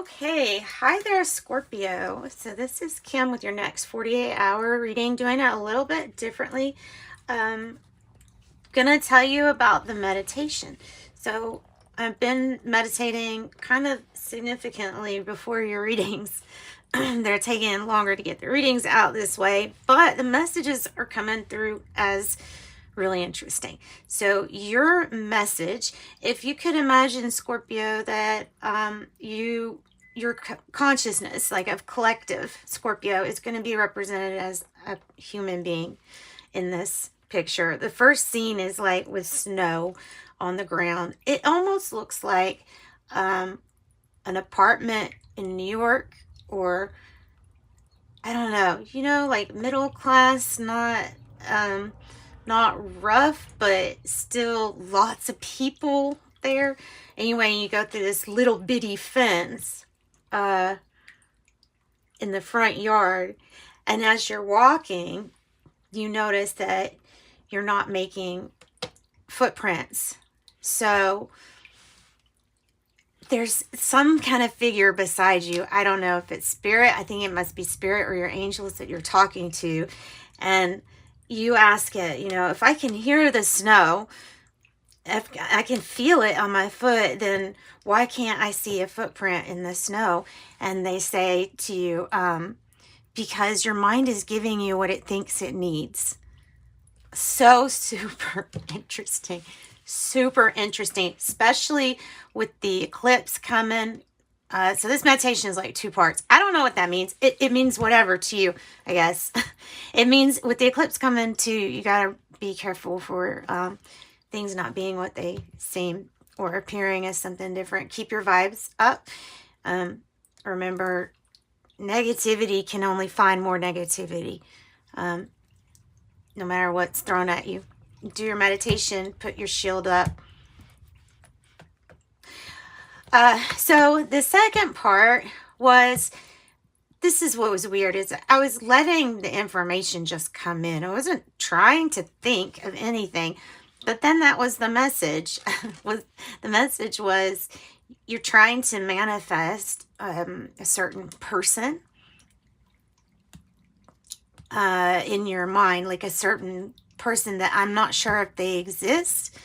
Okay, hi there, Scorpio. So this is Kim with your next 48-hour reading, doing it a little bit differently. Gonna tell you about the meditation. So I've been meditating kind of significantly before your readings. They're taking longer to get the readings out this way, but the messages are coming through as really interesting. So your message, if you could imagine, Scorpio, that your consciousness, like of collective Scorpio, is going to be represented as a human being in this picture. The first scene is like with snow on the ground. It almost looks like an apartment in New York, or I don't know, like middle class, not rough, but still lots of people there. Anyway, you go through this little bitty fence in the front yard, and as you're walking, you notice that you're not making footprints. So there's some kind of figure beside you. I don't know if it's spirit. I think it must be spirit or your angels that you're talking to. And you ask it, if I can hear the snow, if I can feel it on my foot, then why can't I see a footprint in the snow? And they say to you, because your mind is giving you what it thinks it needs. So super interesting. Super interesting, especially with the eclipse coming. So this meditation is like 2 parts. I don't know what that means. It means whatever to you, I guess. It means with the eclipse coming too, you got to be careful for things not being what they seem or appearing as something different. Keep your vibes up. Remember, negativity can only find more negativity, no matter what's thrown at you. Do your meditation, put your shield up. So the second part was, this is what was weird, is I was letting the information just come in. I wasn't trying to think of anything, but then that was the message. The message was, you're trying to manifest a certain person in your mind, like a certain person that I'm not sure if they exist,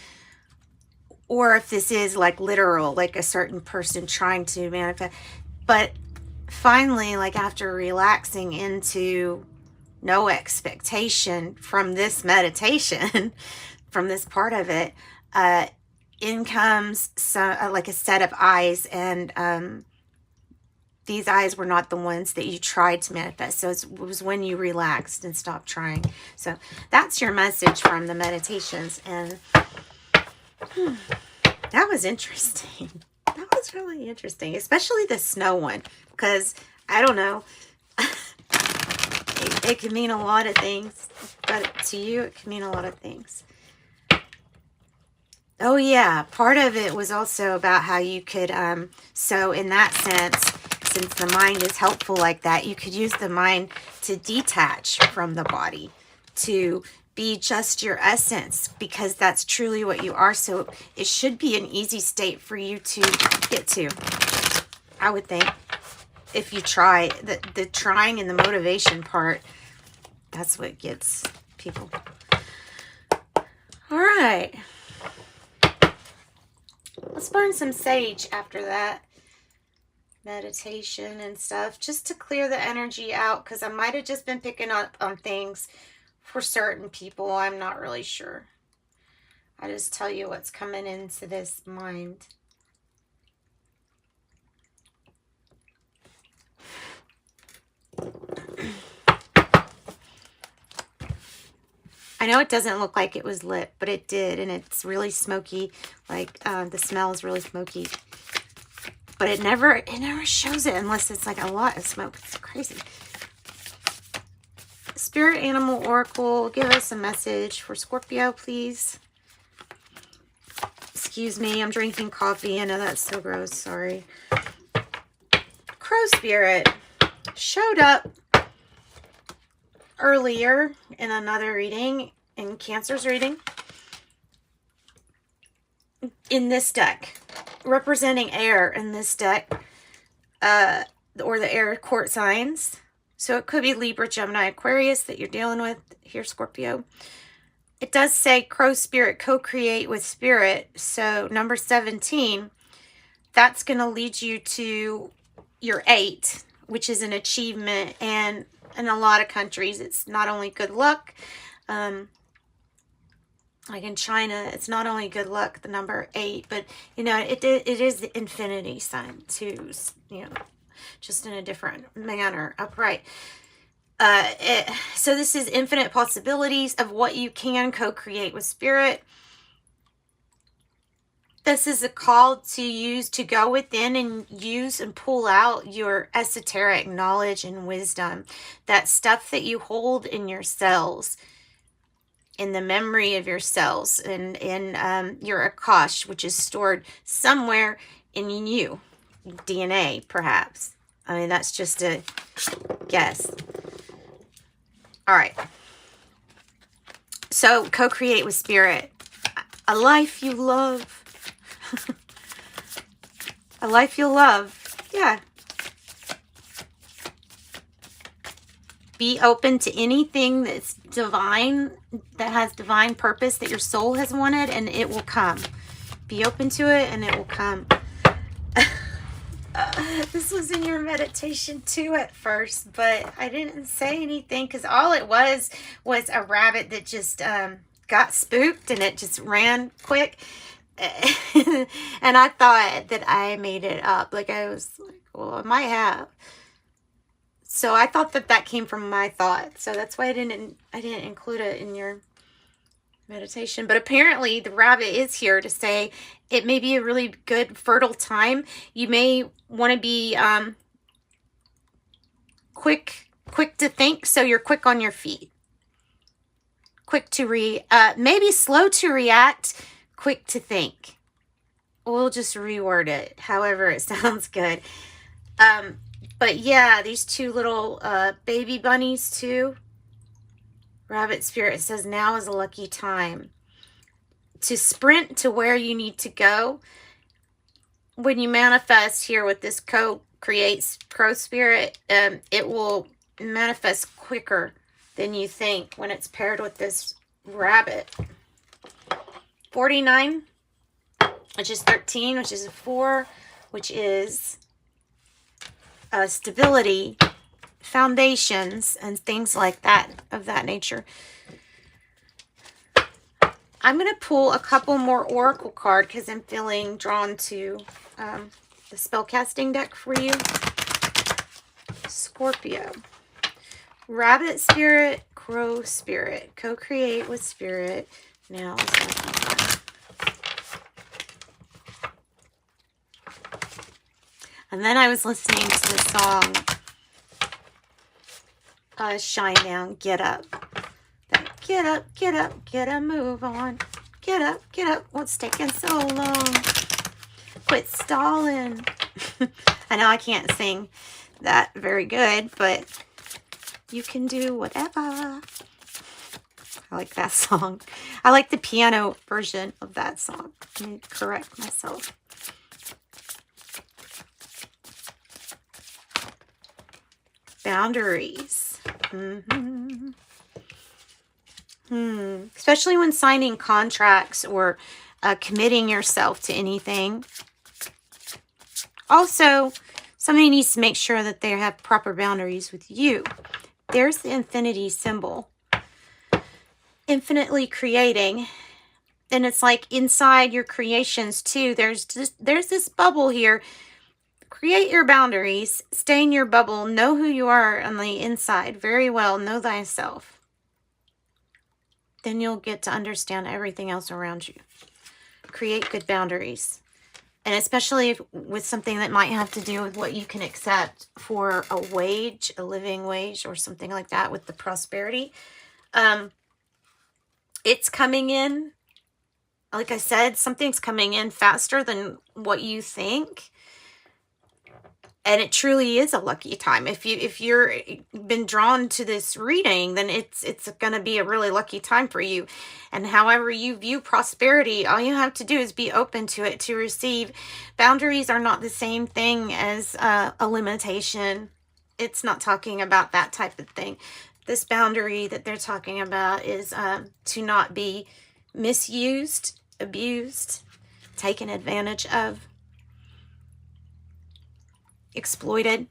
or if this is like literal, like a certain person trying to manifest. But finally, like after relaxing into no expectation from this meditation, from this part of it, in comes like a set of eyes, and these eyes were not the ones that you tried to manifest. So it was when you relaxed and stopped trying. So that's your message from the meditations. And that was interesting. That was really interesting, especially the snow one, because I don't know, it can mean a lot of things, but to you it can mean a lot of things. Oh yeah, part of it was also about how you could, so in that sense, since the mind is helpful like that, you could use the mind to detach from the body, to be just your essence, because that's truly what you are. So it should be an easy state for you to get to, I would think, if you try. The trying and the motivation part, that's what gets people. All right. Let's burn some sage after that meditation and stuff, just to clear the energy out, because I might have just been picking up on things for certain people. I'm not really sure. I just tell you what's coming into this mind. I know it doesn't look like it was lit, but it did, and it's really smoky. Like the smell is really smoky, but it never shows it unless it's like a lot of smoke. It's crazy. Spirit Animal Oracle, give us a message for Scorpio, please. Excuse me, I'm drinking coffee. I know that's so gross. Sorry. Crow Spirit showed up earlier in another reading, in Cancer's reading, in this deck, representing air in this deck. or the air court signs. So it could be Libra, Gemini, Aquarius that you're dealing with here, Scorpio. It does say crow spirit, co-create with spirit. So number 17, that's going to lead you to your 8, which is an achievement. And in a lot of countries, it's not only good luck. Like in China, it's not only good luck, the number 8, but, you know, it is the infinity sign too, you know, just in a different manner, upright. So this is infinite possibilities of what you can co-create with spirit. This is a call to use, to go within and use and pull out your esoteric knowledge and wisdom, that stuff that you hold in your cells, in the memory of your cells, and in your Akash, which is stored somewhere in you, DNA perhaps. I mean, that's just a guess. All right. So co-create with spirit. A life you love. A life you'll love. Yeah. Be open to anything that's divine, that has divine purpose, that your soul has wanted, and it will come. Be open to it and it will come. This was in your meditation too at first, but I didn't say anything because all it was a rabbit that just got spooked and it just ran quick. And I thought that I made it up. Like, I was like, well, I might have. So I thought that that came from my thought. So that's why I didn't include it in your meditation. But apparently the rabbit is here to say it may be a really good fertile time. You may want to be quick to think, so you're quick on your feet. Quick to maybe slow to react, quick to think. We'll just reword it however it sounds good. But yeah, these two little baby bunnies too. Rabbit spirit says now is a lucky time to sprint to where you need to go. When you manifest here with this co-creates crow spirit, it will manifest quicker than you think when it's paired with this rabbit. 49, which is 13, which is a 4, which is stability, foundations, and things like that, of that nature. I'm going to pull a couple more oracle card because I'm feeling drawn to the spellcasting deck for you. Scorpio. Rabbit spirit, crow spirit. Co-create with spirit. Now is lucky time. And then I was listening to the song, Shine Down, Get Up. Get up, get up, get a move on. Get up, what's taking so long? Quit stalling. I know I can't sing that very good, but you can do whatever. I like that song. I like the piano version of that song. Let me correct myself. Boundaries. Especially when signing contracts or committing yourself to anything. Also, somebody needs to make sure that they have proper boundaries with you. There's the infinity symbol. Infinitely creating. And it's like inside your creations too. There's this bubble here. Create your boundaries. Stay in your bubble. Know who you are on the inside very well. Know thyself. Then you'll get to understand everything else around you. Create good boundaries. And especially with something that might have to do with what you can accept for a wage, a living wage, or something like that with the prosperity. It's coming in. Like I said, something's coming in faster than what you think. And it truly is a lucky time. If you're been drawn to this reading, then it's going to be a really lucky time for you. And however you view prosperity, all you have to do is be open to it, to receive. Boundaries are not the same thing as a limitation. It's not talking about that type of thing. This boundary that they're talking about is to not be misused, abused, taken advantage of, exploited.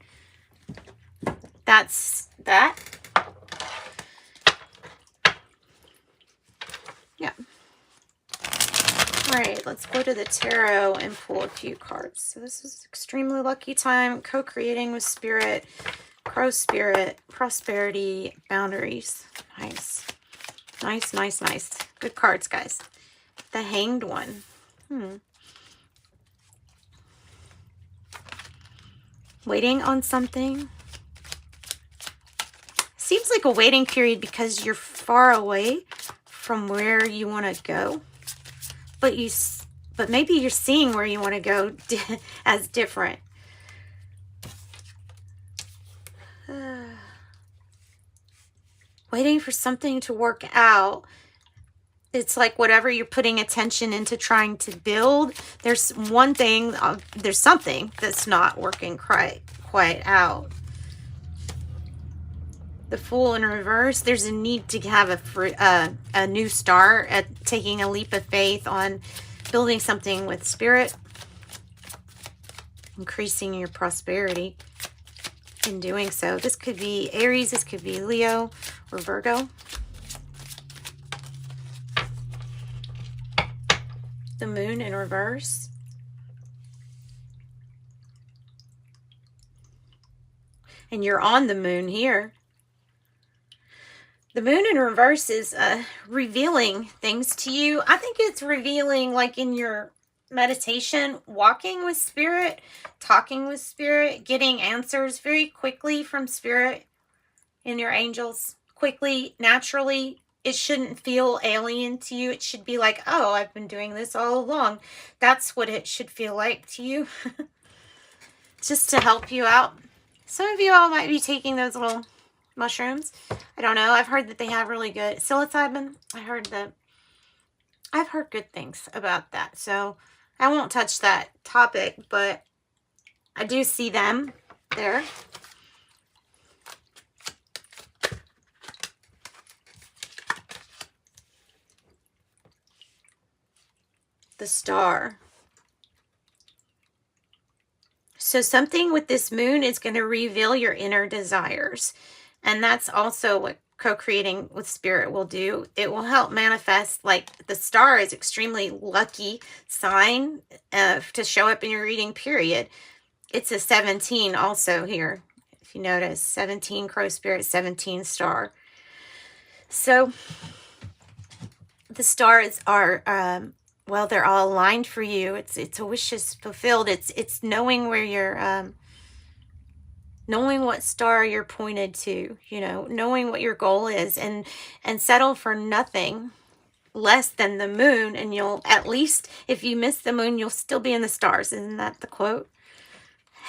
That's that. Yeah. All right, let's go to the tarot and pull a few cards. So this is extremely lucky time, co-creating with spirit, crow spirit, prosperity, boundaries. Nice. Nice, nice, nice. Good cards, guys. The Hanged One. Waiting on something. Seems like a waiting period because you're far away from where you want to go. But maybe you're seeing where you want to go as different. Waiting for something to work out. It's like whatever you're putting attention into trying to build, there's one thing, there's something that's not working quite out. The Fool in reverse, there's a need to have a new start, at taking a leap of faith on building something with spirit, increasing your prosperity in doing so. This could be Aries, this could be Leo or Virgo. The Moon in reverse. And you're on the moon here. The Moon in reverse is revealing things to you. I think it's revealing, like in your meditation, walking with spirit, talking with spirit, getting answers very quickly from spirit and your angels. Quickly, naturally. It shouldn't feel alien to you. It should be like, oh, I've been doing this all along. That's what it should feel like to you. Just to help you out. Some of you all might be taking those little mushrooms. I don't know. I've heard that they have really good psilocybin. I've heard good things about that. So I won't touch that topic, but I do see them there. The Star. So something with this moon is going to reveal your inner desires. And that's also what co-creating with spirit will do. It will help manifest, like the star is extremely lucky sign to show up in your reading, period. It's a 17 also here. If you notice, 17 crow spirit, 17 star. So the stars are... well, they're all aligned for you. It's a wishes fulfilled. It's knowing where you're, knowing what star you're pointed to, you know, knowing what your goal is, and settle for nothing less than the moon. And you'll, at least if you miss the moon, you'll still be in the stars. Isn't that the quote?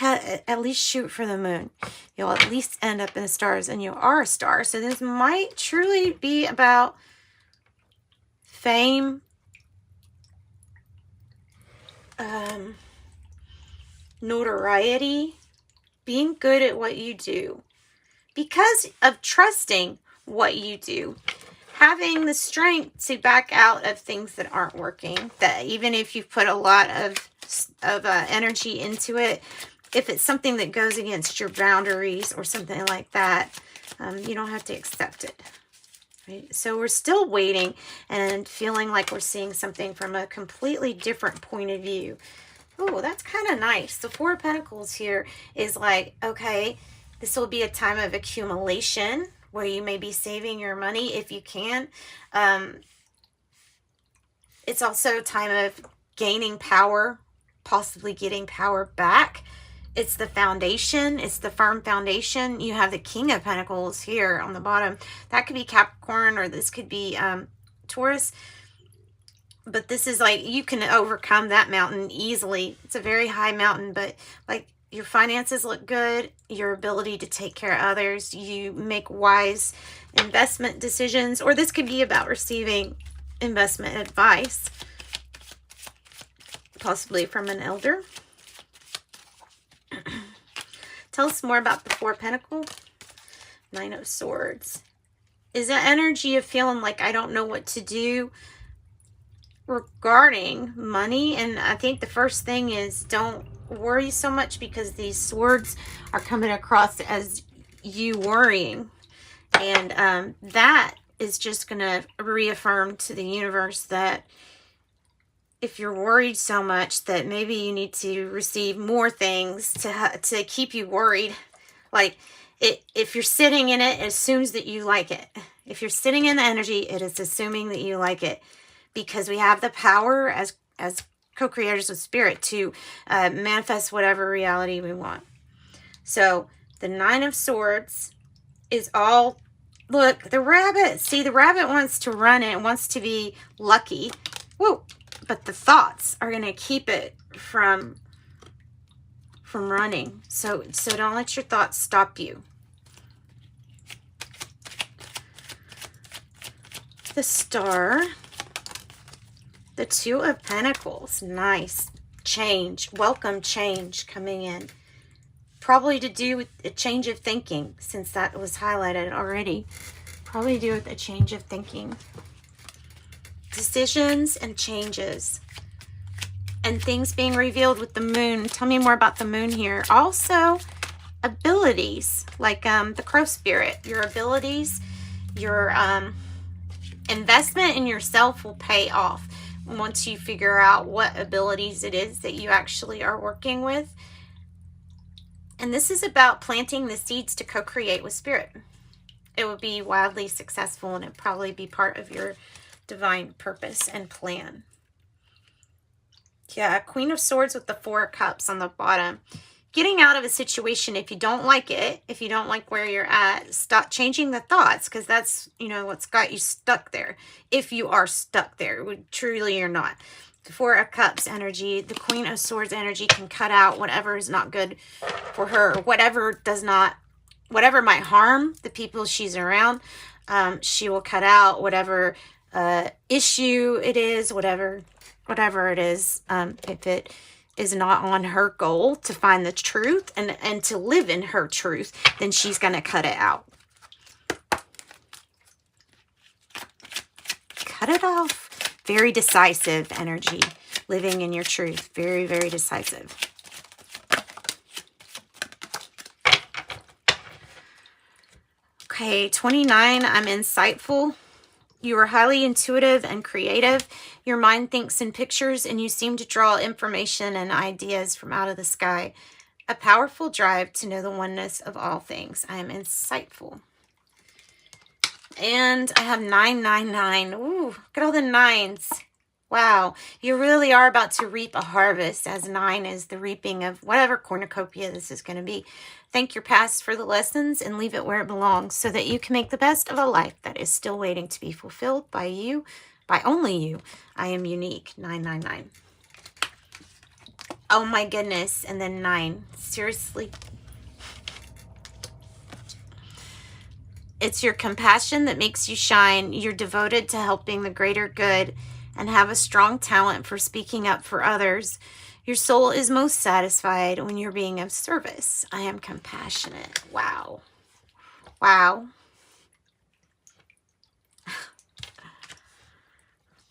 At least shoot for the moon. You'll at least end up in the stars, and you are a star. So this might truly be about fame, notoriety, being good at what you do, because of trusting what you do, having the strength to back out of things that aren't working, that even if you've put a lot of energy into it, if it's something that goes against your boundaries or something like that, you don't have to accept it. Right? So we're still waiting and feeling like we're seeing something from a completely different point of view. Oh, that's kind of nice. The Four of Pentacles here is like, okay, this will be a time of accumulation where you may be saving your money if you can. It's also a time of gaining power, possibly getting power back. It's the foundation. It's the firm foundation. You have the King of Pentacles here on the bottom. That could be Capricorn, or this could be Taurus. But this is like, you can overcome that mountain easily. It's a very high mountain, but like Your finances look good. Your ability to take care of others. You make wise investment decisions. Or this could be about receiving investment advice, possibly from an elder. Tell us more about the Four of Pentacles. Nine of Swords. Is that energy of feeling like I don't know what to do regarding money? And I think the first thing is don't worry so much, because these swords are coming across as you worrying. And that is just going to reaffirm to the universe that if you're worried so much, that maybe you need to receive more things to keep you worried. Like, if you're sitting in it, it assumes that you like it. If you're sitting in the energy, it is assuming that you like it, because we have the power as co-creators with spirit to manifest whatever reality we want. So the Nine of Swords is all, look, the rabbit. See, the rabbit wants to run it, wants to be lucky. Whoa. But the thoughts are going to keep it from running. So don't let your thoughts stop you. The Star. The Two of Pentacles. Nice. Change. Welcome change coming in. Probably to do with a change of thinking, since that was highlighted already. Probably to do with a change of thinking. Decisions and changes. And things being revealed with the moon. Tell me more about the moon here. Also, abilities. Like the crow spirit. Your abilities, your investment in yourself will pay off once you figure out what abilities it is that you actually are working with. And this is about planting the seeds to co-create with spirit. It will be wildly successful, and it'll probably be part of your divine purpose and plan. Yeah, Queen of Swords with the Four of Cups on the bottom. Getting out of a situation, if you don't like it, if you don't like where you're at, stop changing the thoughts, because that's, you know, what's got you stuck there. If you are stuck there, truly you're not. The Four of Cups energy, the Queen of Swords energy can cut out whatever is not good for her, whatever might harm the people she's around. She will cut out whatever issue it is, whatever it is, if it is not on her goal to find the truth and to live in her truth, then she's going to cut it out. Cut it off. Very decisive energy. Living in your truth. Very, very decisive. Okay, 29. I'm insightful. You are highly intuitive and creative. Your mind thinks in pictures, and you seem to draw information and ideas from out of the sky. A powerful drive to know the oneness of all things. I am insightful. And I have 999. Ooh, look at all the nines. Wow. You really are about to reap a harvest, as 9 is the reaping of whatever cornucopia this is going to be. Thank your past for the lessons and leave it where it belongs, so that you can make the best of a life that is still waiting to be fulfilled by you, by only you. I am unique. 999. Oh my goodness. And then 9. Seriously. It's your compassion that makes you shine. You're devoted to helping the greater good and have a strong talent for speaking up for others. Your soul is most satisfied when you're being of service. I am compassionate. Wow. Wow.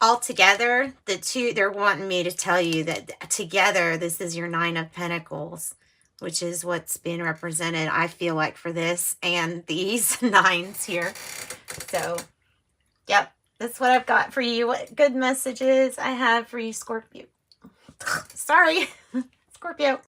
All together, the two, they're wanting me to tell you that together, this is your 9 of Pentacles, which is what's being represented, I feel like, for this and these 9s here. So, yep, that's what I've got for you. What good messages I have for you, Scorpio. Sorry, Scorpio.